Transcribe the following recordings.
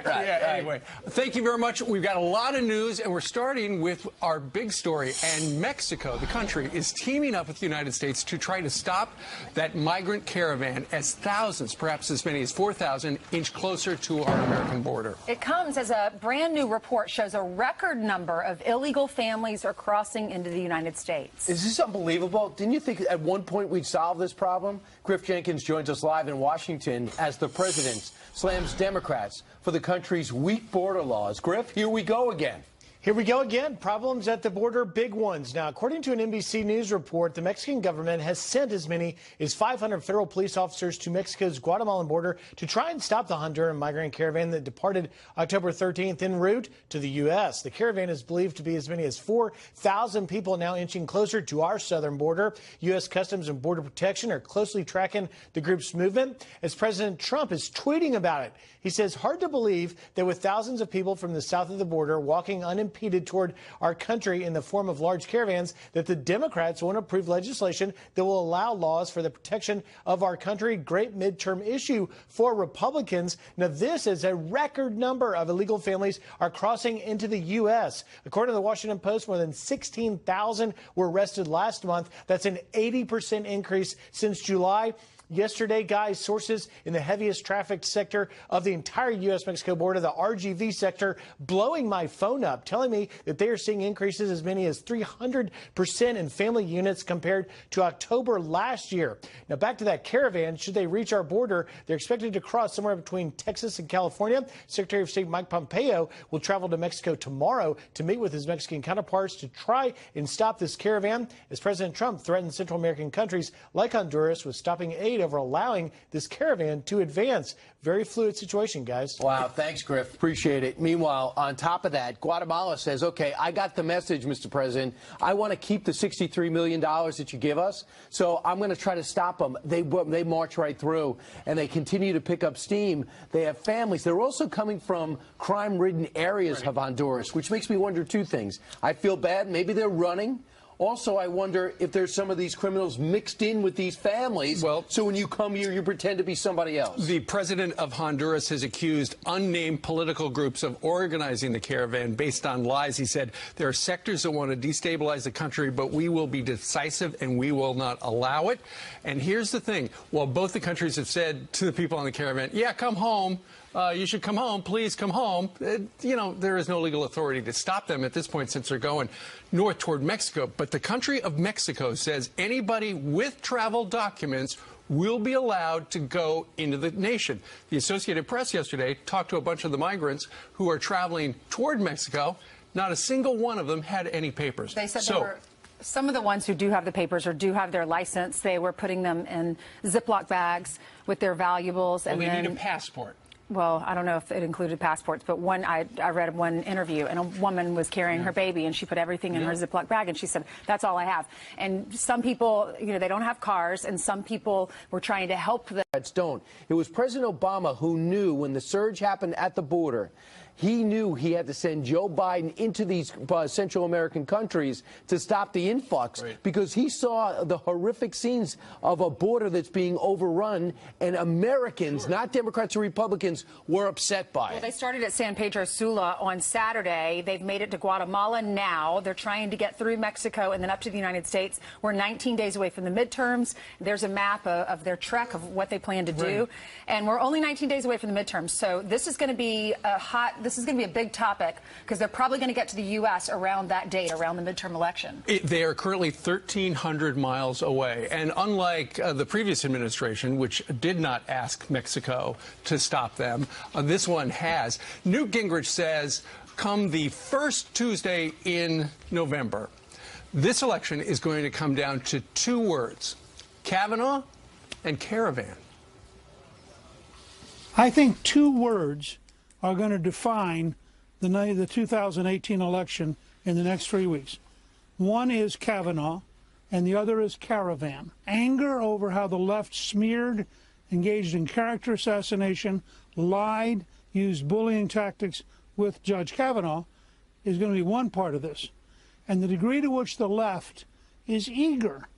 Anyway, thank you very much. We've got a lot of news, and we're starting with our big story. And Mexico, the country, is teaming up with the United States to try to stop that migrant caravan as thousands, perhaps as many as 4,000, inch closer to our American border. It comes as a brand new report shows a record number of illegal families are crossing into the United States. Is this unbelievable? Didn't you think at one point we'd solve this problem? Griff Jenkins joins us live in Washington as the president slams Democrats for the country's weak border laws. Griff, here we go again. Here we go again. Problems at the border, big ones. Now, according to an NBC News report, the Mexican government has sent as many as 500 federal police officers to Mexico's Guatemalan border to try and stop the Honduran migrant caravan that departed October 13th en route to the U.S. The caravan is believed to be as many as 4,000 people now inching closer to our southern border. U.S. Customs and Border Protection are closely tracking the group's movement as President Trump is tweeting about it. He says, hard to believe that with thousands of people from the south of the border walking unimpeded toward our country in the form of large caravans, that the Democrats won't approve legislation that will allow laws for the protection of our country. Great midterm issue for Republicans. Now, this is a record number of illegal families are crossing into the U.S. According to the Washington Post, more than 16,000 were arrested last month. That's an 80% increase since July. Yesterday, guys, sources in the heaviest trafficked sector of the entire U.S.-Mexico border, the RGV sector, blowing my phone up, telling me that they are seeing increases as many as 300% in family units compared to October last year. Now, back to that caravan. Should they reach our border, they're expected to cross somewhere between Texas and California. Secretary of State Mike Pompeo will travel to Mexico tomorrow to meet with his Mexican counterparts to try and stop this caravan, as President Trump threatened Central American countries like Honduras with stopping aid over allowing this caravan to advance. Very fluid situation, guys. Wow, thanks, Griff. Appreciate it. Meanwhile, on top of that, Guatemala says, okay, I got the message, Mr. President. I want to keep the $63 million that you give us, so I'm going to try to stop them. They march right through, and they continue to pick up steam. They have families. They're also coming from crime-ridden areas of Honduras, which makes me wonder two things. I feel bad. Maybe they're running. Also, I wonder if there's some of these criminals mixed in with these families, so when you come here, you pretend to be somebody else. The president of Honduras has accused unnamed political groups of organizing the caravan based on lies. He said there are sectors that want to destabilize the country, but we will be decisive and we will not allow it. And here's the thing. While both the countries have said to the people on the caravan, yeah, come home. You should come home. Please come home. You know, there is no legal authority to stop them at this point since they're going north toward Mexico. But the country of Mexico says anybody with travel documents will be allowed to go into the nation. The Associated Press yesterday talked to a bunch of the migrants who are traveling toward Mexico. Not a single one of them had any papers. They said there were some of the ones who do have the papers or do have their license. They were putting them in Ziploc bags with their valuables. And they need a passport. Well, I don't know if it included passports, but I read one interview, and a woman was carrying her baby, and she put everything in her Ziploc bag, and she said, that's all I have. And some people, you know, they don't have cars, and some people were trying to help them. Don't. It was President Obama who knew when the surge happened at the border. He knew he had to send Joe Biden into these Central American countries to stop the influx because he saw the horrific scenes of a border that's being overrun, and Americans, not Democrats or Republicans, were upset by it. Well, they started at San Pedro Sula on Saturday. They've made it to Guatemala now. They're trying to get through Mexico and then up to the United States. We're 19 days away from the midterms. There's a map of their trek of what they plan to do. And we're only 19 days away from the midterms. So this is going to be this is going to be a big topic because they're probably going to get to the U.S. around that date, around the midterm election. They are currently 1,300 miles away. And unlike the previous administration, which did not ask Mexico to stop them, this one has. Newt Gingrich says come the first Tuesday in November, this election is going to come down to two words, Kavanaugh and caravan. I think two words are going to define the 2018 election in the next 3 weeks. One is Kavanaugh, and the other is caravan. Anger over how the left smeared, engaged in character assassination, lied, used bullying tactics with Judge Kavanaugh is going to be one part of this. And the degree to which the left is eager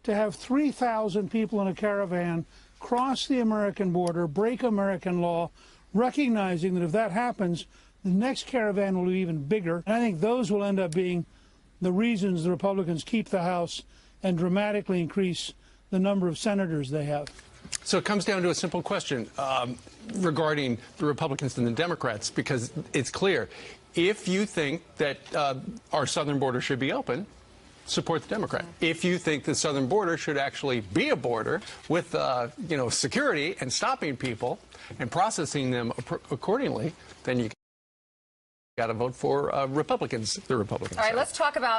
to have 3,000 people in a caravan cross the American border, break American law, recognizing that if that happens, the next caravan will be even bigger. And I think those will end up being the reasons the Republicans keep the House and dramatically increase the number of senators they have. So it comes down to a simple question regarding the Republicans and the Democrats, because it's clear. If you think that our southern border should be open, support the Democrat. If you think the southern border should actually be a border with, security and stopping people and processing them accordingly, then you got to vote for Republicans, the Republicans. All right, let's talk about